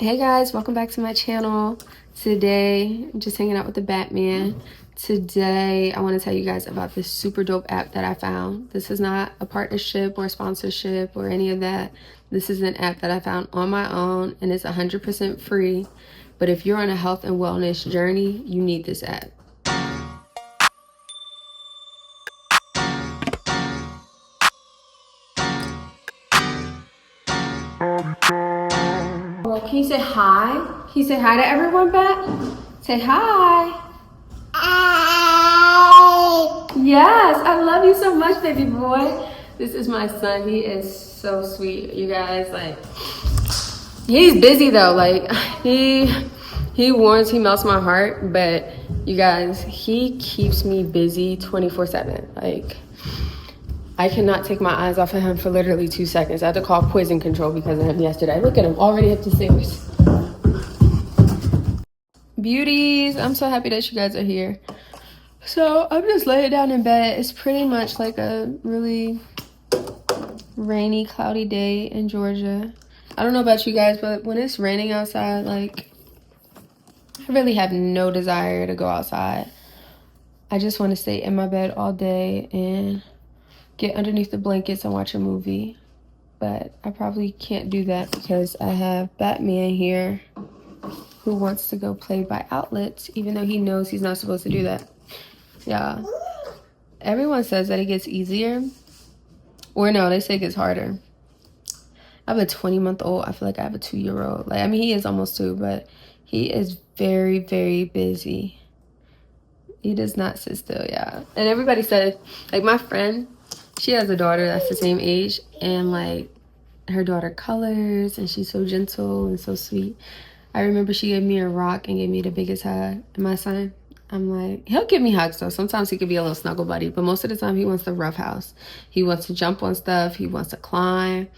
Hey guys, welcome back to my channel. Today, I'm just hanging out with the Batman. Today, I want to tell you guys about this super dope app that I found. This is not a partnership or sponsorship or any of that. This is an app that I found on my own and it's 100% free. But if you're on a health and wellness journey, you need this app. Well, can you say hi? Can you say hi to everyone, Bat? Say hi. Yes, I love you so much, baby boy. This is my son. He is so sweet, you guys. Like, he's busy though. Like, he warns, he melts my heart. But you guys, he keeps me busy 24/7. Like, I cannot take my eyes off of him for literally 2 seconds. I had to call poison control because of him yesterday. Look at him, already up to 6. Beauties, I'm so happy that you guys are here. So I'm just laying down in bed. It's pretty much like a really rainy, cloudy day in Georgia. I don't know about you guys, but when it's raining outside, like, I really have no desire to go outside. I just want to stay in my bed all day and get underneath the blankets and watch a movie. But I probably can't do that because I have Batman here who wants to go play by outlets, even though he knows he's not supposed to do that. Yeah. Everyone says that it gets easier. Or no, they say it gets harder. I have a 20-month-old. I feel like I have a 2-year-old. Like, I mean, he is almost 2, but he is very, very busy. He does not sit still, yeah. And everybody says, like, my friend, she has a daughter that's the same age, and like, her daughter colors, and she's so gentle and so sweet. I remember she gave me a rock and gave me the biggest hug. And my son, I'm like, he'll give me hugs though. Sometimes he could be a little snuggle buddy, but most of the time he wants the rough house. He wants to jump on stuff. He wants to climb.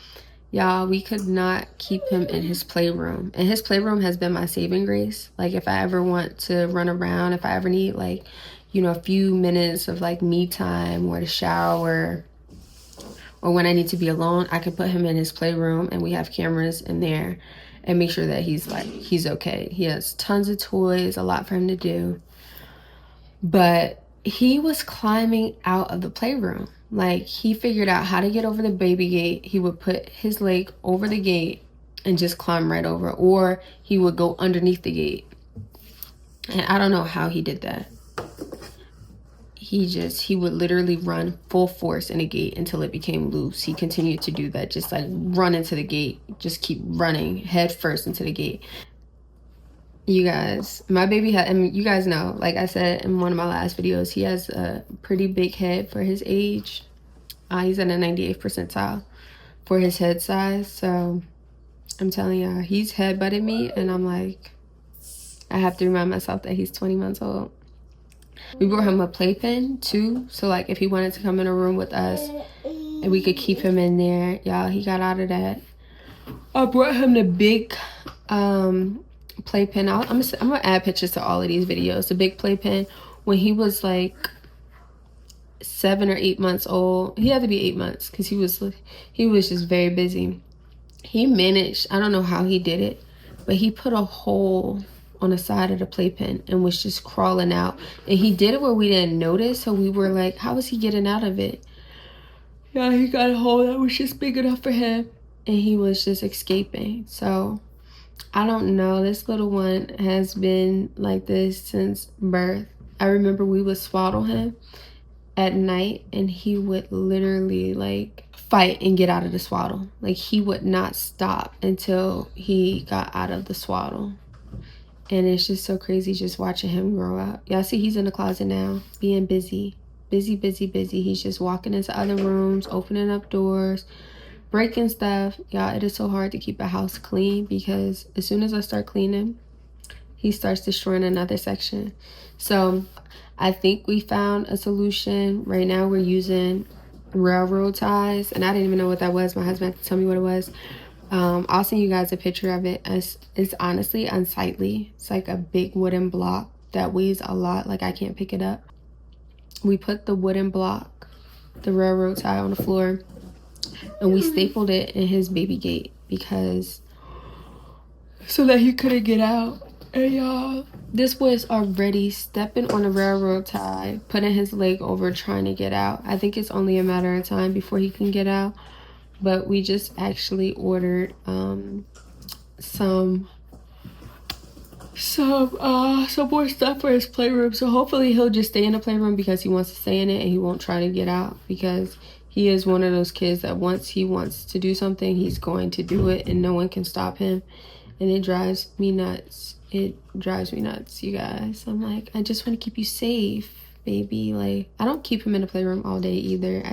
Y'all, we could not keep him in his playroom. And his playroom has been my saving grace. Like, if I ever want to run around, if I ever need, like, you know, a few minutes of like me time or to shower, or when I need to be alone, I can put him in his playroom and we have cameras in there and make sure that he's okay. He has tons of toys, a lot for him to do. But he was climbing out of the playroom. Like, he figured out how to get over the baby gate. He would put his leg over the gate and just climb right over, or he would go underneath the gate. And I don't know how he did that. He would literally run full force in a gate until it became loose. He continued to do that, just like run into the gate, just keep running head first into the gate. You guys, my baby had, and you guys know, like I said in one of my last videos, he has a pretty big head for his age. He's at a 98th percentile for his head size. So I'm telling y'all, he's headbutted me, and I'm like, I have to remind myself that he's 20 months old. We brought him a playpen too, so like if he wanted to come in a room with us and we could keep him in there, y'all, he got out of that. I brought him the big playpen. I'm gonna add pictures to all of these videos. The big playpen, when he was like 7 or 8 months old. He had to be 8 months because he was just very busy. He managed, I don't know how he did it, but he put a hole on the side of the playpen and was just crawling out. And he did it where we didn't notice, so we were like, how is he getting out of it? Yeah, he got a hole that was just big enough for him, and he was just escaping. So I don't know, this little one has been like this since birth. I remember we would swaddle him at night and he would literally like fight and get out of the swaddle. Like, he would not stop until he got out of the swaddle. And it's just so crazy just watching him grow up. Y'all see he's in the closet now, being busy. Busy, busy, busy. He's just walking into other rooms, opening up doors, breaking stuff. Y'all, it is so hard to keep a house clean because as soon as I start cleaning, he starts destroying another section. So I think we found a solution. Right now we're using railroad ties, and I didn't even know what that was. My husband had to tell me what it was. I'll send you guys a picture of it. It's honestly unsightly. It's like a big wooden block that weighs a lot. Like, I can't pick it up. We put the wooden block, the railroad tie, on the floor, and we stapled it in his baby gate because so that he couldn't get out. And y'all, this boy is already stepping on a railroad tie, putting his leg over, trying to get out. I think it's only a matter of time before he can get out. But we just actually ordered some more stuff for his playroom. So hopefully he'll just stay in the playroom because he wants to stay in it and he won't try to get out, because he is one of those kids that once he wants to do something, he's going to do it and no one can stop him. And it drives me nuts. It drives me nuts, you guys. I'm like, I just want to keep you safe, baby. Like, I don't keep him in the playroom all day either.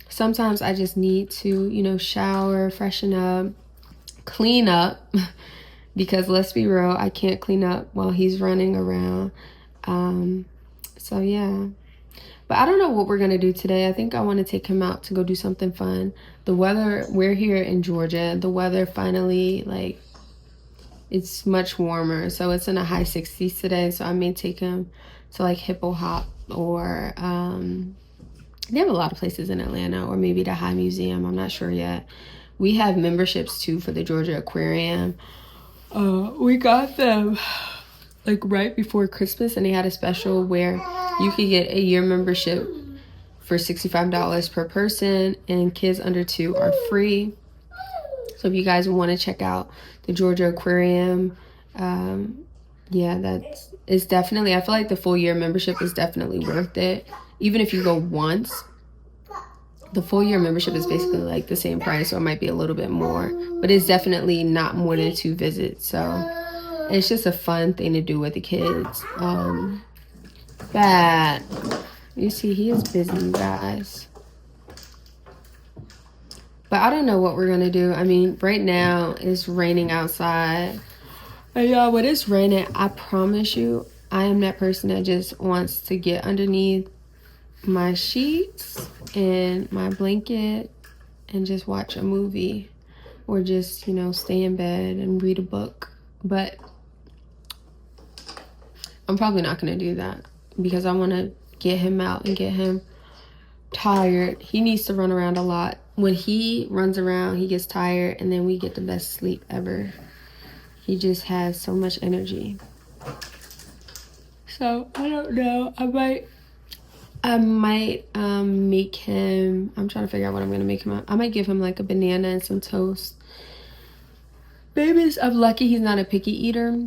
Sometimes I just need to, you know, shower, freshen up, clean up. Because let's be real, I can't clean up while he's running around. So yeah. But I don't know what we're going to do today. I think I want to take him out to go do something fun. The weather, we're here in Georgia. The weather finally, like, it's much warmer. So it's in the high 60s today. So I may take him to, like, Hippo Hop, or they have a lot of places in Atlanta, or maybe the High Museum. I'm not sure yet. We have memberships, too, for the Georgia Aquarium. We got them like right before Christmas, and they had a special where you could get a year membership for $65 per person, and kids under 2 are free. So if you guys want to check out the Georgia Aquarium, yeah, it's definitely, I feel like the full year membership is definitely worth it. Even if you go once, the full year membership is basically like the same price, or it might be a little bit more, but it's definitely not more than 2 visits. So it's just a fun thing to do with the kids. But you see, he is busy, you guys. But I don't know what we're gonna do. I mean, right now it's raining outside. And y'all, when it's raining, I promise you, I am that person that just wants to get underneath my sheets and my blanket and just watch a movie, or just, you know, stay in bed and read a book. But I'm probably not going to do that, because I want to get him out and get him tired. He needs to run around a lot. When he runs around, he gets tired, and then we get the best sleep ever. He just has so much energy. So I don't know, I might make him, I'm trying to figure out what I'm gonna make him. I might give him like a banana and some toast. I'm lucky he's not a picky eater,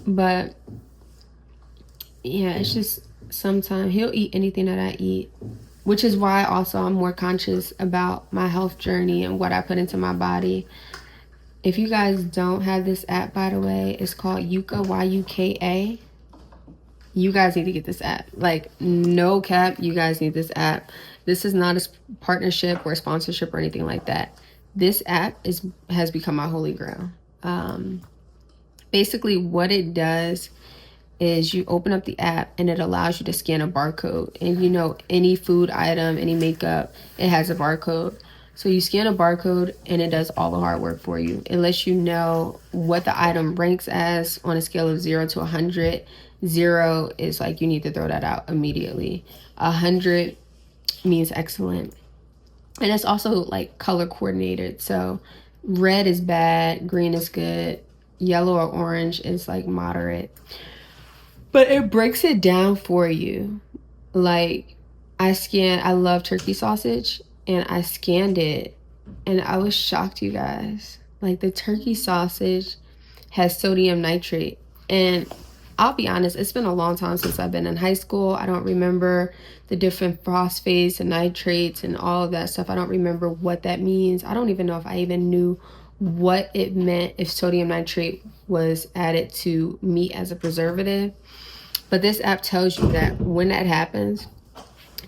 but yeah, it's just sometimes he'll eat anything that I eat, which is why also I'm more conscious about my health journey and what I put into my body. If you guys don't have this app, by the way, it's called Yuka, Y-U-K-A. You guys need to get this app. Like, no cap, you guys need this app. This is not a partnership or a sponsorship or anything like that. This app has become my holy grail. Basically, what it does is you open up the app and it allows you to scan a barcode. And you know, any food item, any makeup, it has a barcode. So you scan a barcode and it does all the hard work for you. It lets you know what the item ranks as on a scale of 0 to 100. 0 is like you need to throw that out immediately. 100 means excellent. And it's also like color coordinated. So red is bad, green is good, yellow or orange is like moderate. But it breaks it down for you. Like, I love turkey sausage, and I scanned it and I was shocked, you guys. Like, the turkey sausage has sodium nitrate. And I'll be honest, it's been a long time since I've been in high school. I don't remember the different phosphates and nitrates and all of that stuff. I don't remember what that means. I don't even know if I even knew what it meant if sodium nitrate was added to meat as a preservative. But this app tells you that when that happens,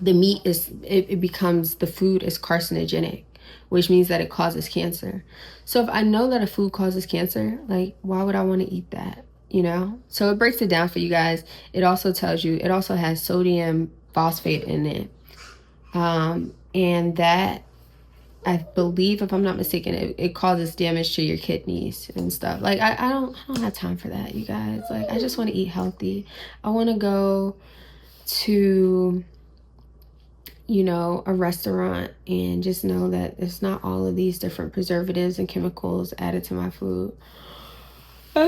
the meat the food is carcinogenic, which means that it causes cancer. So if I know that a food causes cancer, like, why would I want to eat that? You know? So it breaks it down for you guys. It also tells you, it also has sodium phosphate in it. And that, I believe, if I'm not mistaken, it causes damage to your kidneys and stuff. Like, I don't have time for that, you guys. Like, I just want to eat healthy. I want to go to, you know, a restaurant and just know that it's not all of these different preservatives and chemicals added to my food.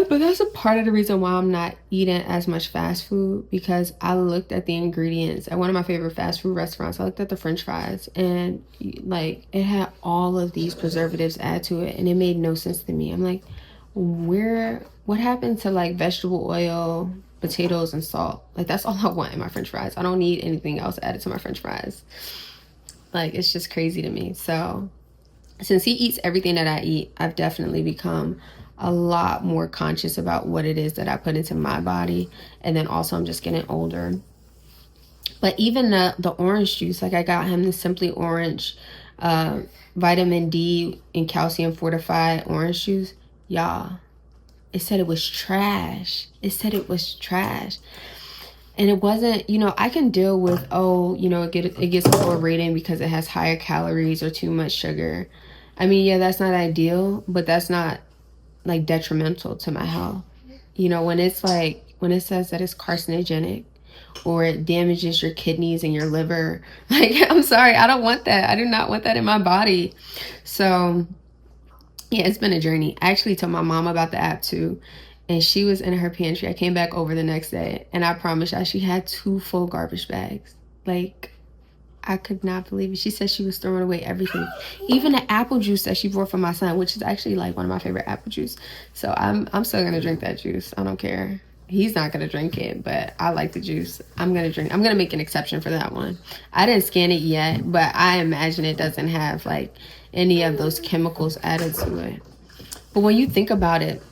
But that's a part of the reason why I'm not eating as much fast food, because I looked at the ingredients at one of my favorite fast food restaurants. I looked at the French fries, and like it had all of these preservatives added to it, and it made no sense to me. I'm like, what happened to like vegetable oil, potatoes, and salt? Like that's all I want in my French fries. I don't need anything else added to my French fries. Like it's just crazy to me. So since he eats everything that I eat, I've definitely become a lot more conscious about what it is that I put into my body. And then also I'm just getting older. But even the orange juice, like I got him the Simply Orange vitamin D and calcium fortified orange juice. Y'all, it said it was trash. It said it was trash. And it wasn't, I can deal with, it gets a lower rating because it has higher calories or too much sugar. I mean, yeah, that's not ideal, but that's not like detrimental to my health. When it says that it's carcinogenic or it damages your kidneys and your liver, like, I'm sorry, I don't want that. I do not want that in my body. So yeah, it's been a journey. I actually told my mom about the app too, and she was in her pantry. I came back over the next day, and I promise you, she had 2 full garbage bags. Like, I could not believe it. She said she was throwing away everything, even the apple juice that she brought for my son, which is actually like one of my favorite apple juice. So I'm still gonna drink that juice. I don't care. He's not gonna drink it, but I like the juice. I'm gonna make an exception for that one. I didn't scan it yet, but I imagine it doesn't have like any of those chemicals added to it. But when you think about it,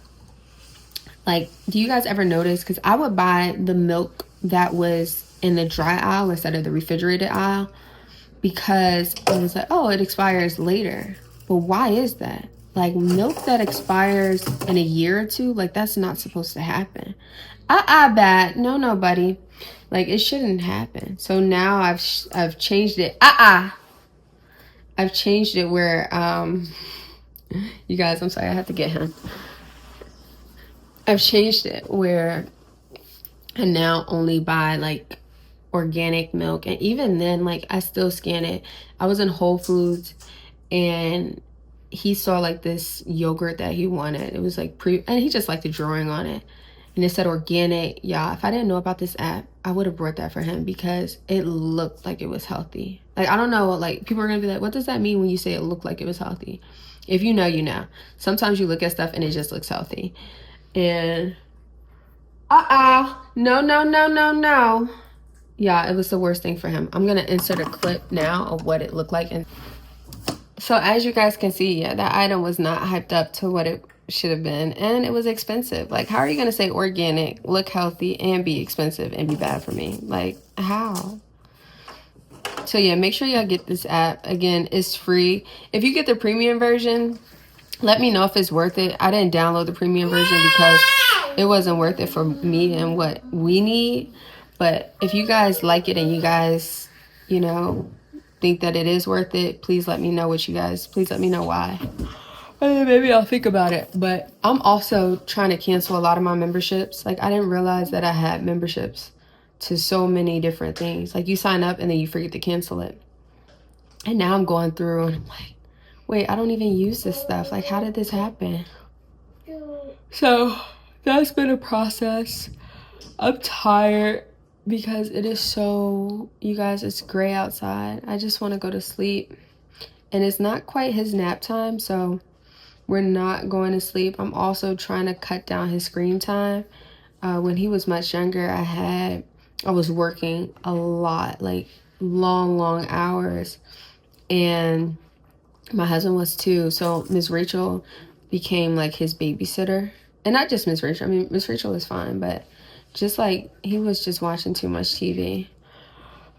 like, do you guys ever notice? Because I would buy the milk that was in the dry aisle instead of the refrigerated aisle, because it was like, oh, it expires later. But why is that? Like, milk that expires in a year or two, like, that's not supposed to happen. Bad. No, buddy. Like, it shouldn't happen. So now I've changed it. I've changed it where, you guys, I'm sorry, I have to get him. I've changed it where I now only buy like organic milk, and even then, like, I still scan it. I was in Whole Foods and he saw like this yogurt that he wanted. It was like and he just liked the drawing on it, and it said organic. Y'all, if I didn't know about this app, I would have brought that for him because it looked like it was healthy. Like, I don't know, like, people are gonna be like, what does that mean when you say it looked like it was healthy? If you know, you know. Sometimes you look at stuff and it just looks healthy. And no. Yeah, it was the worst thing for him. I'm gonna insert a clip now of what it looked like. And so as you guys can see, yeah, that item was not hyped up to what it should have been, and it was expensive. Like, how are you gonna say organic, look healthy, and be expensive and be bad for me? Like, how? So yeah, make sure y'all get this app. Again, it's free. If you get the premium version, let me know if it's worth it. I didn't download the premium version because it wasn't worth it for me and what we need. But if you guys like it and you guys, think that it is worth it, please let me know please let me know why. And maybe I'll think about it. But I'm also trying to cancel a lot of my memberships. Like, I didn't realize that I had memberships to so many different things. Like, you sign up and then you forget to cancel it. And now I'm going through and I'm like, wait, I don't even use this stuff. Like, how did this happen? So that's been a process. I'm tired because it is you guys, it's gray outside. I just want to go to sleep. And it's not quite his nap time, so we're not going to sleep. I'm also trying to cut down his screen time. When he was much younger, I was working a lot, like long hours. And my husband was too. So Miss Rachel became like his babysitter. And not just Miss Rachel. I mean, Miss Rachel was fine, but just like he was just watching too much TV.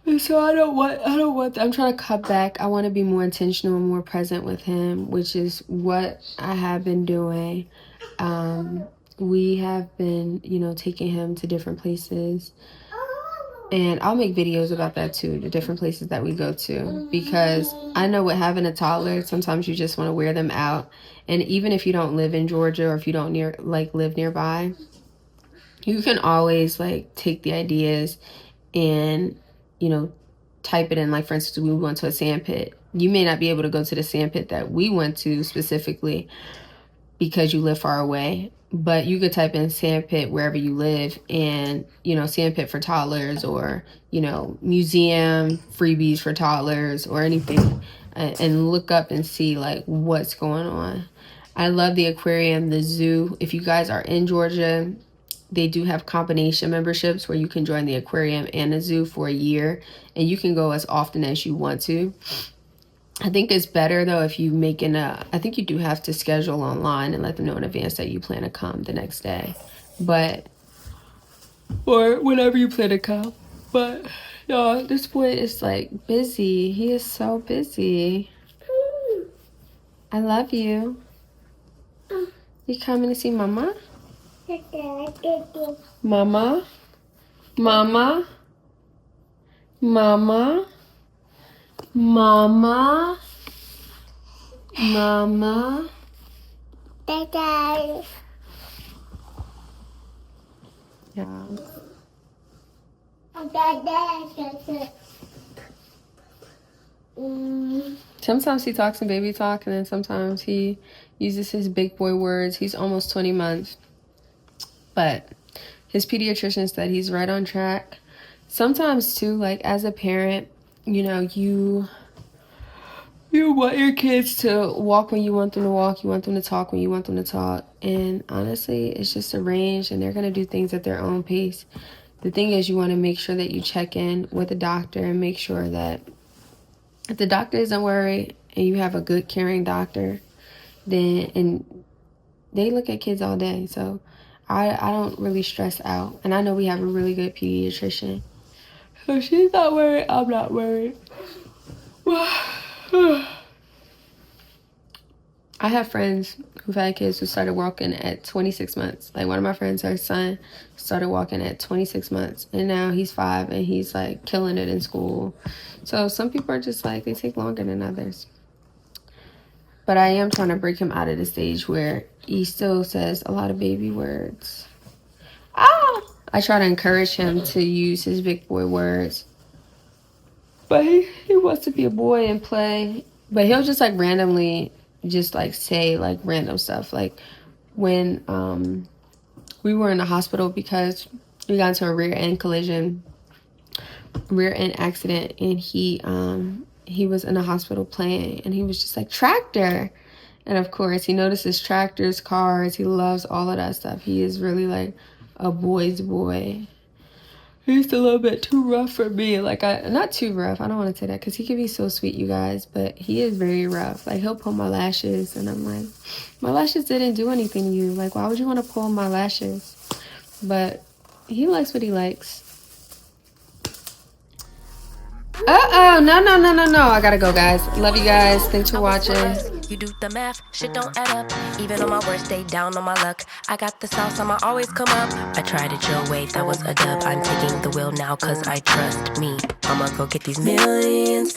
And so I don't want I'm trying to cut back. I want to be more intentional and more present with him, which is what I have been doing. We have been, taking him to different places. And I'll make videos about that too, the different places that we go to, because I know with having a toddler, sometimes you just want to wear them out. And even if you don't live in Georgia, or if you don't live nearby, you can always like take the ideas and, type it in. Like, for instance, we went to a sand pit. You may not be able to go to the sand pit that we went to specifically because you live far away. but you could type in sandpit wherever you live, and sandpit for toddlers, or museum freebies for toddlers, or anything, and look up and see like what's going on. I love the aquarium, the zoo. If you guys are in Georgia, they do have combination memberships where you can join the aquarium and the zoo for a year, and you can go as often as you want to. I think it's better though if you I think you do have to schedule online and let them know in advance that you plan to come the next day, or whenever you plan to come. But no, this boy is like busy. He is so busy. I love you. You coming to see mama? Mama? Mama? Mama? Mama? Mama? Dada. Yeah. Sometimes he talks in baby talk, and then sometimes he uses his big boy words. He's almost 20 months, but his pediatrician said he's right on track. Sometimes too, like as a parent, you want your kids to walk when you want them to walk. You want them to talk when you want them to talk. And honestly, it's just a range, and they're going to do things at their own pace. The thing is, you want to make sure that you check in with the doctor and make sure that if the doctor isn't worried and you have a good, caring doctor, and they look at kids all day. So I don't really stress out. And I know we have a really good pediatrician. So she's not worried. I'm not worried. I have friends who've had kids who started walking at 26 months. Like one of my friends, her son started walking at 26 months, and now he's 5 and he's like killing it in school. So some people are just like, they take longer than others. But I am trying to break him out of the stage where he still says a lot of baby words. I try to encourage him to use his big boy words. But he wants to be a boy and play. But he'll just like randomly just like say like random stuff. Like when we were in the hospital because we got into a rear end accident, and he was in the hospital playing, and he was just like, tractor. And of course he notices tractors, cars. He loves all of that stuff. He is really like a boy's boy. He's a little bit too rough for me. Like, not too rough. I don't want to say that because he can be so sweet, you guys. But he is very rough. Like, he'll pull my lashes, and I'm like, my lashes didn't do anything to you. Like, why would you want to pull my lashes? But he likes what he likes. Uh-oh. No. I gotta go, guys. Love you guys. Thanks for watching. You do the math, shit don't add up. Even on my worst day, down on my luck. I got the sauce, I'ma always come up. I tried it your way, that was a dub. I'm taking the wheel now, cause I trust me. I'ma go get these millions.